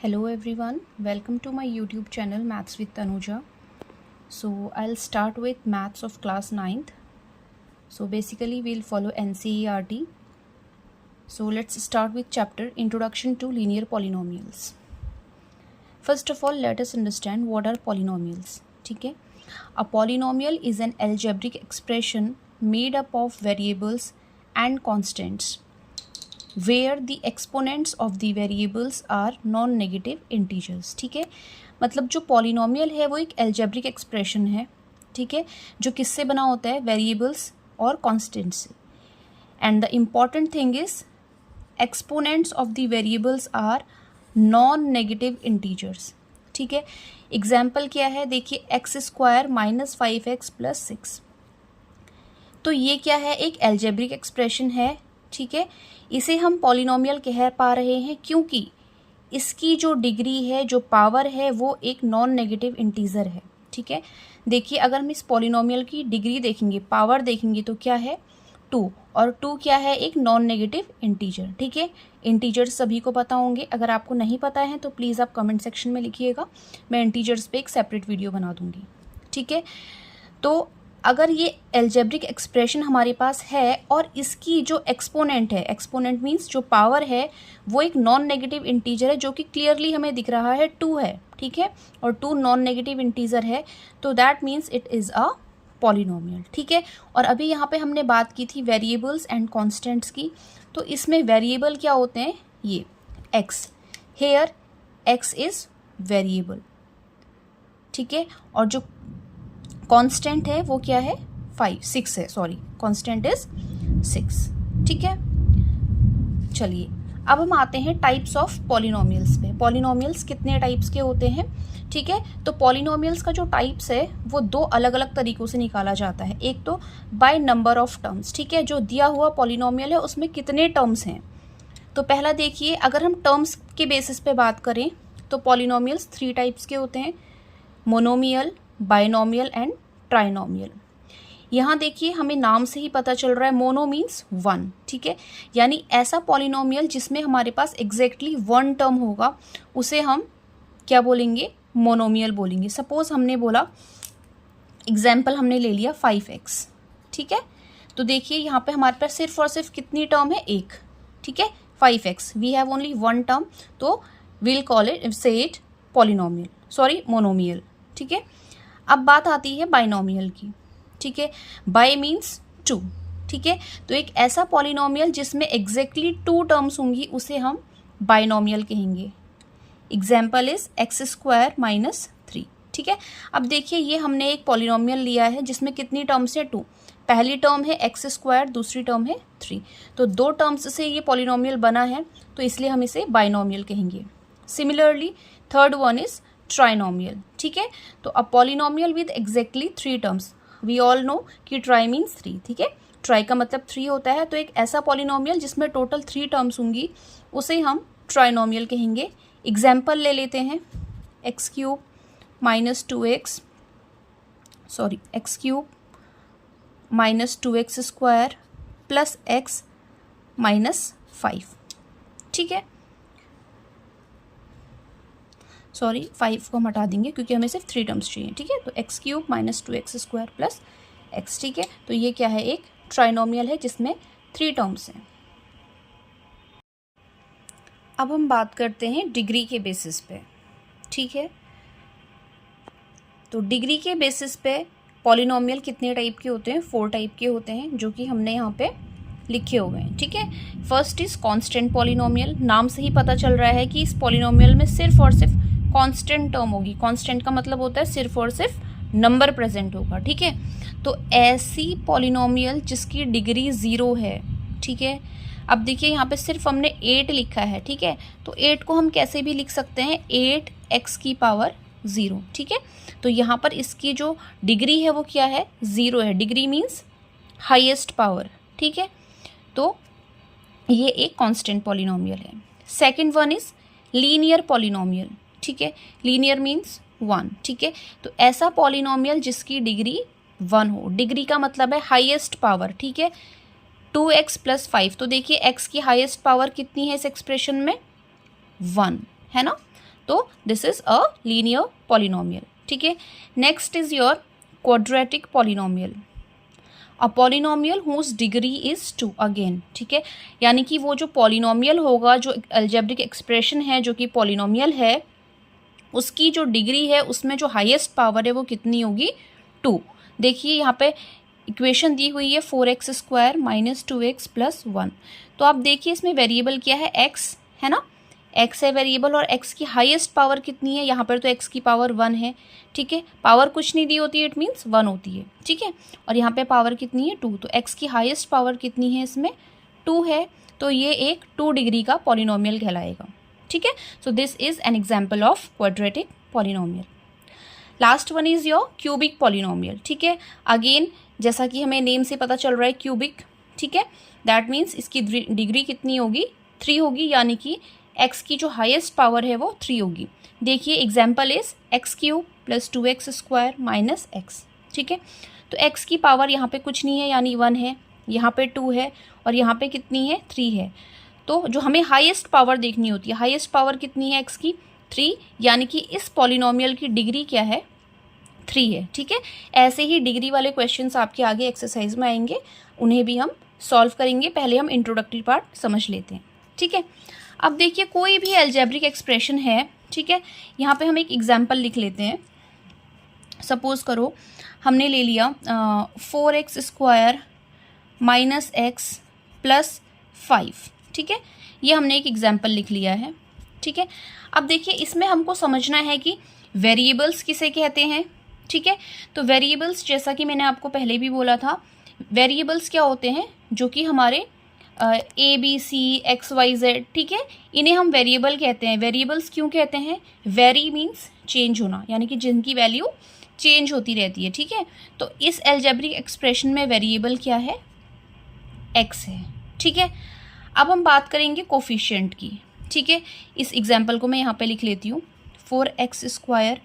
Hello everyone, welcome to my YouTube channel Maths with Tanuja. So I'll start with maths of class 9th. So basically we'll follow NCERT. So let's start with chapter Introduction to Linear Polynomials. First of all, let us understand what are polynomials. ठीक है, a polynomial is an algebraic expression made up of variables and constants where the exponents of the variables are non-negative integers. ठीक है, मतलब जो polynomial है वो एक algebraic expression है. ठीक है, जो किससे बना होता है? वेरिएबल्स और कॉन्स्टेंट से. And the important thing is exponents of the variables are non negative integers. ठीक है, एग्जाम्पल क्या है? देखिए, x square minus 5x plus 6. तो ये क्या है? एक एल्जेब्रिक एक्सप्रेशन है. ठीक है, इसे हम पॉलिनोमियल कह पा रहे हैं क्योंकि इसकी जो डिग्री है, जो पावर है, वो एक नॉन नेगेटिव इंटीजर है. ठीक है, देखिए, अगर हम इस पॉलिनोमियल की डिग्री देखेंगे, पावर देखेंगे, तो क्या है? 2. और 2 क्या है? एक नॉन नेगेटिव इंटीजर. ठीक है, इंटीजर्स सभी को पता होंगे. अगर आपको नहीं पता है तो प्लीज़ आप कमेंट सेक्शन में लिखिएगा, मैं इंटीजर्स पे एक सेपरेट वीडियो बना दूंगी. ठीक है, तो अगर ये एल्जेब्रिक एक्सप्रेशन हमारे पास है और इसकी जो एक्सपोनेंट है, एक्सपोनेंट मीन्स जो पावर है, वो एक नॉन नेगेटिव इंटीजर है, जो कि क्लियरली हमें दिख रहा है 2 है. ठीक है, और 2 नॉन नेगेटिव इंटीजर है, तो that means it is a polynomial. ठीक है, और अभी यहाँ पे हमने बात की थी वेरिएबल्स एंड कॉन्स्टेंट्स की. तो इसमें वेरिएबल क्या होते हैं? ये x, here x is variable. ठीक है, और जो कांस्टेंट है वो क्या है? 6 है. Sorry, constant is 6. ठीक है, चलिए अब हम आते हैं टाइप्स ऑफ पॉलिनोमियल्स पे. पॉलिनोमियल्स कितने टाइप्स के होते हैं? ठीक है, तो पॉलिनोमियल्स का जो टाइप्स है वो 2 अलग अलग तरीकों से निकाला जाता है. एक तो बाय नंबर ऑफ टर्म्स. ठीक है, जो दिया हुआ पॉलिनोमियल है उसमें कितने टर्म्स हैं. तो पहला देखिए, अगर हम टर्म्स के बेसिस पे बात करें तो पॉलिनोमियल्स 3 टाइप्स के होते हैं: मोनोमियल, बाइनोमियल एंड ट्राइनोमियल. यहाँ देखिए, हमें नाम से ही पता चल रहा है, मोनो मीन्स 1. ठीक है, यानी ऐसा पॉलिनोमियल जिसमें हमारे पास एग्जैक्टली 1 टर्म होगा उसे हम क्या बोलेंगे? मोनोमियल बोलेंगे. सपोज हमने बोला, एग्जाम्पल हमने ले लिया 5x. ठीक है, तो देखिए यहाँ पे हमारे पास सिर्फ और सिर्फ कितनी टर्म है? 1. ठीक है, 5x, we have only 1 term, तो we'll call it, say it polynomial, sorry monomial. ठीक है, अब बात आती है बाइनोमियल की. ठीक है, बाय मीन्स 2. ठीक है, तो एक ऐसा पॉलिनोमियल जिसमें एग्जैक्टली 2 टर्म्स होंगी उसे हम बाइनोमियल कहेंगे. Example is x square minus 3. ठीक है, अब देखिए, ये हमने एक पॉलिनोमियल लिया है जिसमें कितनी टर्म्स है? 2. पहली टर्म है एक्स स्क्वायर, दूसरी टर्म है 3. तो 2 टर्म्स से ये पॉलिनोमियल बना है, तो इसलिए हम इसे बाइनोमियल कहेंगे. Similarly third one is trinomial. ठीक है, तो a polynomial with exactly 3 terms. We all know कि ट्राई मीन्स 3. ठीक है, ट्राई का मतलब 3 होता है, तो एक ऐसा पॉलिनोमियल जिसमें टोटल 3 टर्म्स होंगी उसे हम ट्राइनोमियल कहेंगे. एग्जाम्पल ले लेते हैं, x cube minus 2x, sorry x cube minus 2x square plus x minus 5. ठीक है, सॉरी 5 को हम हटा देंगे क्योंकि हमें सिर्फ 3 टर्म्स चाहिए. ठीक है, तो x cube minus 2x square plus x. ठीक है, तो ये क्या है? एक ट्राइनोमियल है जिसमें 3 टर्म्स हैं. अब हम बात करते हैं डिग्री के बेसिस पे. ठीक है, तो डिग्री के बेसिस पे पॉलिनोमियल कितने टाइप के होते हैं? 4 टाइप के होते हैं, जो कि हमने यहाँ पे लिखे हुए हैं. ठीक है, फर्स्ट इज कांस्टेंट पॉलिनोमियल. नाम से ही पता चल रहा है कि इस पॉलिनोमियल में सिर्फ और सिर्फ कांस्टेंट टर्म होगी. कांस्टेंट का मतलब होता है सिर्फ और सिर्फ नंबर प्रेजेंट होगा. ठीक है, तो ऐसी पॉलिनोमियल जिसकी डिग्री 0 है. ठीक है, अब देखिए यहाँ पे सिर्फ हमने 8 लिखा है. ठीक है, तो 8 को हम कैसे भी लिख सकते हैं, 8x की पावर 0. ठीक है, तो यहाँ पर इसकी जो डिग्री है वो क्या है? 0 है. Degree means highest power. ठीक है, तो ये एक कांस्टेंट पॉलिनोमियल है. Second one is linear polynomial. ठीक है, लीनियर मीन्स 1. ठीक है, तो ऐसा पॉलिनोमियल जिसकी डिग्री 1 हो. डिग्री का मतलब है हाईएस्ट पावर. ठीक है, 2x प्लस 5. तो देखिए x की हाईएस्ट पावर कितनी है इस एक्सप्रेशन में? 1 है ना. तो this is a linear polynomial, ठीक है। Next is your quadratic polynomial, a polynomial whose degree is 2 again, ठीक है। यानी कि वो जो पॉलिनोमियल होगा, जो अलजेब्रिक एक्सप्रेशन है जो कि पॉलिनोमियल है, उसकी जो डिग्री है उसमें जो हाईएस्ट पावर है वो कितनी होगी, 2। देखिए यहाँ पे इक्वेशन दी हुई है 4x² - 2x + 1। तो आप देखिए इसमें वेरिएबल क्या है, x है ना, x है वेरिएबल, और x की हाईएस्ट पावर कितनी है, यहाँ पर तो x की पावर 1 है, ठीक है। पावर कुछ नहीं दी होती है, इट मीन्स 1 होती है, ठीक है। और यहाँ पे पावर कितनी है, 2, तो x की हाईएस्ट पावर कितनी है, इसमें 2 है, तो ये एक 2 डिग्री का पॉलिनोमियल कहलाएगा, ठीक है। So this is an example of quadratic polynomial. Last one is your cubic polynomial, ठीक है। अगेन जैसा कि हमें नेम से पता चल रहा है क्यूबिक, ठीक है, दैट मीन्स इसकी डिग्री कितनी होगी, 3 होगी, यानी कि x की जो हाईएस्ट पावर है वो 3 होगी। देखिए example is x³ + 2x² - x, ठीक है। तो x की पावर यहाँ पे कुछ नहीं है, यानी 1 है, यहाँ पे 2 है, और यहाँ पे कितनी है, 3 है। तो जो हमें हाईएस्ट पावर देखनी होती है, हाईएस्ट पावर कितनी है x की, 3, यानी कि इस पॉलिनोमियल की डिग्री क्या है, 3 है, ठीक है। ऐसे ही डिग्री वाले क्वेश्चंस आपके आगे एक्सरसाइज में आएंगे, उन्हें भी हम सॉल्व करेंगे। पहले हम इंट्रोडक्टरी पार्ट समझ लेते हैं, ठीक है। अब देखिए कोई भी अलजेब्रिक एक्सप्रेशन है, ठीक है, यहाँ पे हम एक एग्जाम्पल लिख लेते हैं। सपोज करो हमने ले लिया 4x² - x + 5, ठीक है, ये हमने एक एग्जाम्पल लिख लिया है, ठीक है। अब देखिए इसमें हमको समझना है कि वेरिएबल्स किसे कहते हैं, ठीक है। तो वेरिएबल्स, जैसा कि मैंने आपको पहले भी बोला था, वेरिएबल्स क्या होते हैं, जो कि हमारे ABC XYZ, ठीक है, इन्हें हम वेरिएबल कहते हैं। वेरिएबल्स क्यों कहते हैं, वेरी मीन्स चेंज होना, यानी कि जिनकी वैल्यू चेंज होती रहती है, ठीक है। तो इस अलजेब्रिक एक्सप्रेशन में वेरिएबल क्या है, x है, ठीक है। अब हम बात करेंगे कोफिशिएंट की, ठीक है। इस एग्जाम्पल को मैं यहाँ पे लिख लेती हूँ, 4x²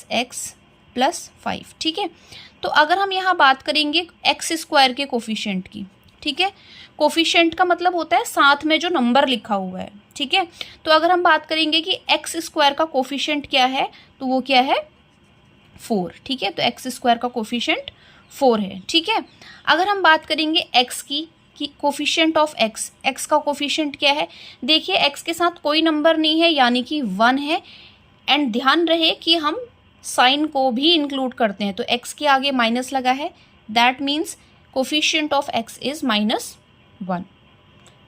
- x + 5, ठीक है। तो अगर हम यहाँ बात करेंगे x² के कोफिशिएंट की, ठीक है, कोफिशिएंट का मतलब होता है साथ में जो नंबर लिखा हुआ है, ठीक है। तो अगर हम बात करेंगे कि x² का कोफिशिएंट क्या है, तो वो क्या है, 4, ठीक है। तो x² का कोफिशिएंट 4 है, ठीक है। अगर हम बात करेंगे x की, कि कोफिशिएंट ऑफ x का कोफिशिएंट क्या है, देखिए x के साथ कोई नंबर नहीं है, यानी कि 1 है। एंड ध्यान रहे कि हम साइन को भी इंक्लूड करते हैं, तो x के आगे माइनस लगा है, that means coefficient of x is -1।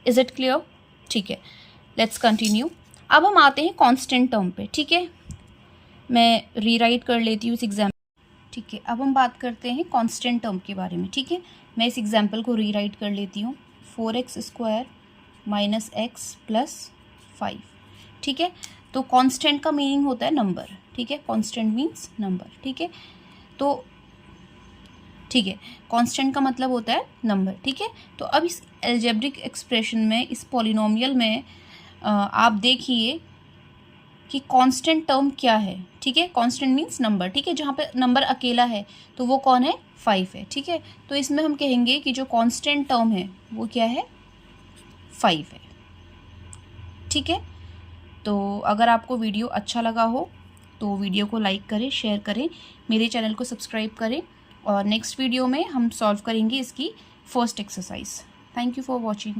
Is it clear, ठीक है। Let's continue. अब हम आते हैं कांस्टेंट टर्म पे, ठीक है। मैं रीराइट कर लेती हूँ इस एग्जाम्पल, ठीक है। अब हम बात करते हैं कांस्टेंट टर्म के बारे में, ठीक है। मैं इस एग्जाम्पल को रीराइट कर लेती हूँ, 4x² - x + 5, ठीक है। तो कांस्टेंट का मीनिंग होता है नंबर, ठीक है, कांस्टेंट मीन्स नंबर, ठीक है। तो ठीक है, कांस्टेंट का मतलब होता है नंबर, ठीक है। तो अब इस अलजेब्रिक एक्सप्रेशन में, इस पॉलिनोमियल में आप देखिए कि कांस्टेंट टर्म क्या है, ठीक है। कांस्टेंट मीन्स नंबर, ठीक है। जहाँ पे नंबर अकेला है तो वो कौन है, 5 है, ठीक है। तो इसमें हम कहेंगे कि जो कांस्टेंट टर्म है वो क्या है, 5 है, ठीक है। तो अगर आपको वीडियो अच्छा लगा हो तो वीडियो को लाइक करें, शेयर करें, मेरे चैनल को सब्सक्राइब करें, और नेक्स्ट वीडियो में हम सॉल्व करेंगे इसकी first exercise. Thank you for watching.